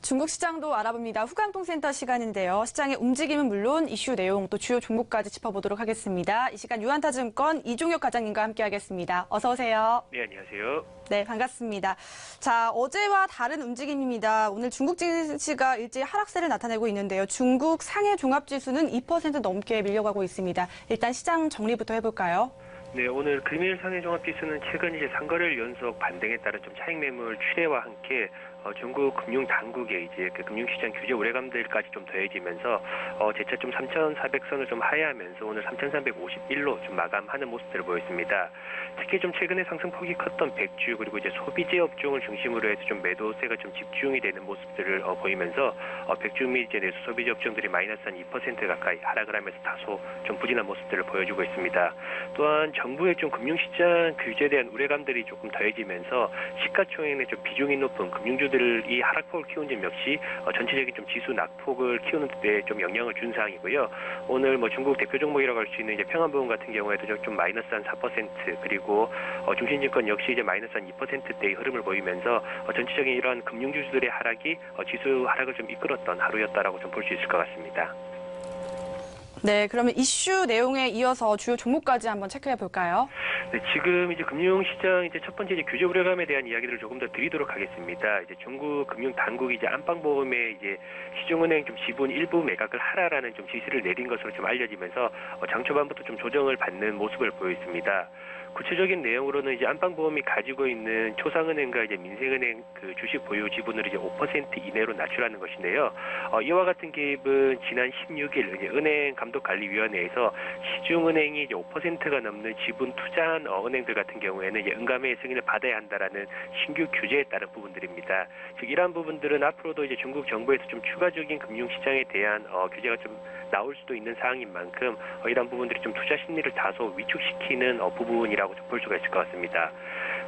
중국 시장도 알아봅니다. 후강통센터 시간인데요. 시장의 움직임은 물론 이슈 내용 또 주요 종목까지 짚어보도록 하겠습니다. 이 시간 유한타증권 이종혁 과장님과 함께하겠습니다. 어서 오세요. 네, 안녕하세요. 네, 반갑습니다. 자, 어제와 다른 움직임입니다. 오늘 중국 증시가 일제히 하락세를 나타내고 있는데요. 중국 상해 종합지수는 2% 넘게 밀려가고 있습니다. 일단 시장 정리부터 해볼까요? 네, 오늘 금일 상해 종합지수는 최근 이제 3거래일 연속 반등에 따른 좀 차익 매물 출회와 함께 중국 금융 당국의 이제 그 금융시장 규제 우려감들까지 좀 더해지면서 재차 좀 3,400선을 좀 하회하면서 오늘 3,351로 좀 마감하는 모습들을 보였습니다. 특히 좀 최근에 상승폭이 컸던 백주 그리고 이제 소비재 업종을 중심으로 해서 좀 매도세가 좀 집중이 되는 모습들을 보이면서 백주 및 이제 내수 소비재 업종들이 마이너스 한 2% 가까이 하락을 하면서 다소 좀 부진한 모습들을 보여주고 있습니다. 또한 정부의 좀 금융시장 규제에 대한 우려감들이 조금 더해지면서 시가총액의 좀 비중이 높은 금융주들이 하락폭을 키운 점 역시 전체적인 좀 지수 낙폭을 키우는 데 좀 영향을 준 사항이고요. 오늘 뭐 중국 대표 종목이라고 할 수 있는 이제 평안부문 같은 경우에도 좀 마이너스 한 4% 그리고 중신증권 역시 이제 마이너스 한 2%대의 흐름을 보이면서 전체적인 이러한 금융주들의 하락이 지수 하락을 좀 이끌었던 하루였다라고 좀 볼 수 있을 것 같습니다. 네, 그러면 이슈 내용에 이어서 주요 종목까지 한번 체크해 볼까요? 네, 지금 이제 금융시장 이제 첫 번째 이제 규제 우려감에 대한 이야기를 조금 더 드리도록 하겠습니다. 이제 중국 금융 당국이 이제 안방보험에 이제 시중은행 좀 지분 일부 매각을 하라라는 좀 지시를 내린 것으로 좀 알려지면서 장 초반부터 좀 조정을 받는 모습을 보였습니다. 구체적인 내용으로는 이제 안방보험이 가지고 있는 초상은행과 이제 민생은행 그 주식 보유 지분을 이제 5% 이내로 낮추라는 것인데요. 이와 같은 개입은 지난 16일 이제 은행감독관리위원회에서 시중은행이 이제 5%가 넘는 지분 투자한 은행들 같은 경우에는 이제 응감의 승인을 받아야 한다라는 신규 규제에 따른 부분들입니다. 즉 이러한 부분들은 앞으로도 이제 중국 정부에서 좀 추가적인 금융시장에 대한 규제가 좀 나올 수도 있는 사항인 만큼 이러한 부분들이 좀 투자 심리를 다소 위축시키는 부분이라고 좀 볼 수가 있을 것 같습니다.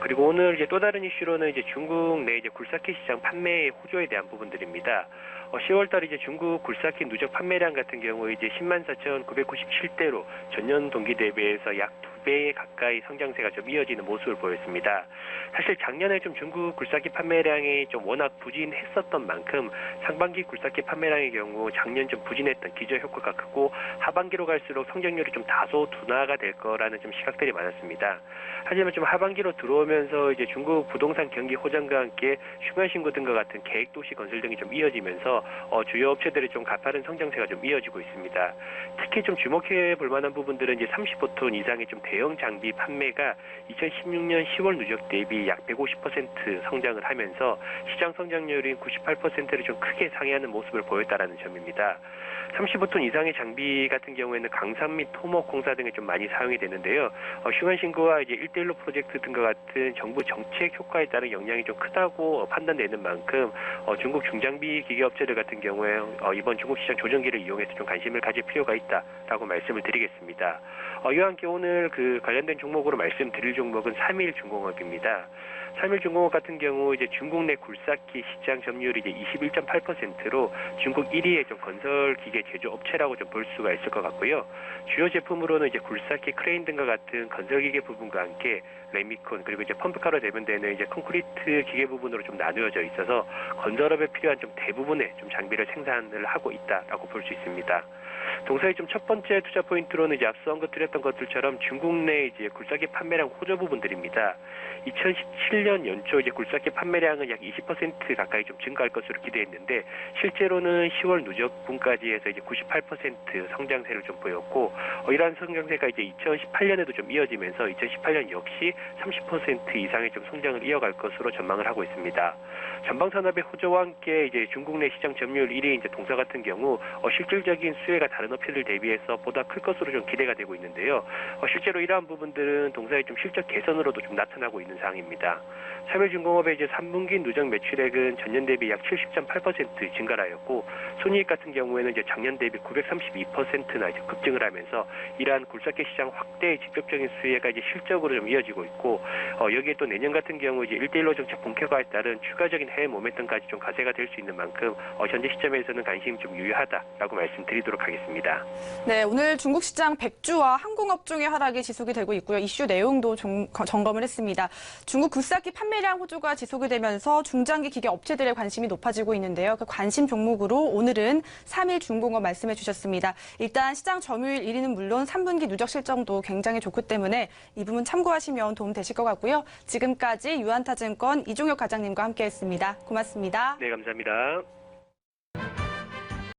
그리고 오늘 이제 또 다른 이슈로는 이제 중국 내 이제 굴삭기 시장 판매의 호조에 대한 부분들입니다. 10월달 이제 중국 굴삭기 누적 판매량 같은 경우 이제 104,997대로 전년 동기 대비해서 약 2배 가까이 성장세가 좀 이어지는 모습을 보였습니다. 사실 작년에 좀 중국 굴삭기 판매량이 좀 워낙 부진했었던 만큼 상반기 굴삭기 판매량의 경우 작년 좀 부진했던 기저 효과가 크고 하반기로 갈수록 성장률이 좀 다소 둔화가 될 거라는 좀 시각들이 많았습니다. 하지만 좀 하반기로 들어오면서 이제 중국 부동산 경기 호전과 함께 흉한신고 등과 같은 계획도시 건설 등이 좀 이어지면서 주요 업체들이 좀 가파른 성장세가 좀 이어지고 있습니다. 특히 좀 주목해 볼 만한 부분들은 이제 35톤 이상의 좀 대형 장비 판매가 2016년 10월 누적 대비 약 150% 성장을 하면서 시장 성장률인 98%를 좀 크게 상회하는 모습을 보였다라는 점입니다. 35톤 이상의 장비 같은 경우에는 강산 및 토목 공사 등에 좀 많이 사용이 되는데요. 흉한신고와 이제 1:1로 프로젝트 등과 같은 정부 정책 효과에 따른 영향이 좀 크다고 판단되는 만큼 중국 중장비 기계업체들 같은 경우에 이번 중국 시장 조정기를 이용해서 좀 관심을 가질 필요가 있다라고 말씀을 드리겠습니다. 이와 함께 오늘 그 관련된 종목으로 말씀드릴 종목은 3일중공업입니다. 3일중공업 같은 경우 이제 중국 내 굴삭기 시장 점유율이 이제 21.8%로 중국 1위의 좀 건설 기계 제조 업체라고 좀 볼 수가 있을 것 같고요. 주요 제품으로는 이제 굴삭기 크레인 등과 같은 건설 기계 부분과 함께 레미콘 그리고 이제 펌프카로 대변되는 이제 콘크리트 기계 부분으로 좀 나누어져 있어서 건설업에 필요한 좀 대부분의 좀 장비를 생산을 하고 있다라고 볼 수 있습니다. 동사의 좀 첫 번째 투자 포인트로는 이제 앞서 언급드렸던 것들처럼 중국 내 이제 굴삭기 판매량 호조 부분들입니다. 2017년 연초 이제 굴삭기 판매량은 약 20% 가까이 좀 증가할 것으로 기대했는데 실제로는 10월 누적분까지 해서 이제 98% 성장세를 좀 보였고 이러한 성장세가 이제 2018년에도 좀 이어지면서 2018년 역시 30% 이상의 좀 성장을 이어갈 것으로 전망을 하고 있습니다. 전방산업의 호조와 함께 이제 중국 내 시장 점유율 1위 이제 동사 같은 경우 실질적인 수혜가 다른 업체들 대비해서 보다 클 것으로 좀 기대가 되고 있는데요. 실제로 이러한 부분들은 동사의 좀 실적 개선으로도 좀 나타나고 있는 사항입니다. 3일중공업의 이제 3분기 누적 매출액은 전년 대비 약 70.8% 증가하였고 손익 같은 경우에는 이제 작년 대비 932%나 이제 급증을 하면서 이러한 굴삭기 시장 확대의 직접적인 수혜가 이제 실적으로 좀 이어지고 있고 여기에 또 내년 같은 경우 이제 1:1로 정책 본격화에 따른 추가적인 해외 모멘텀까지 좀 가세가 될 수 있는 만큼 현재 시점에서는 관심이 좀 유효하다라고 말씀드리도록 하겠습니다. 있습니다. 네, 오늘 중국 시장 백주와 항공업종의 하락이 지속이 되고 있고요. 이슈 내용도 점검을 했습니다. 중국 굴삭기 판매량 호조가 지속이 되면서 중장기 기계 업체들의 관심이 높아지고 있는데요. 그 관심 종목으로 오늘은 3일 중공업 말씀해 주셨습니다. 일단 시장 점유율 1위는 물론 3분기 누적 실적도 굉장히 좋기 때문에 이 부분 참고하시면 도움 되실 것 같고요. 지금까지 유한타증권 이종혁 과장님과 함께했습니다. 고맙습니다. 네, 감사합니다.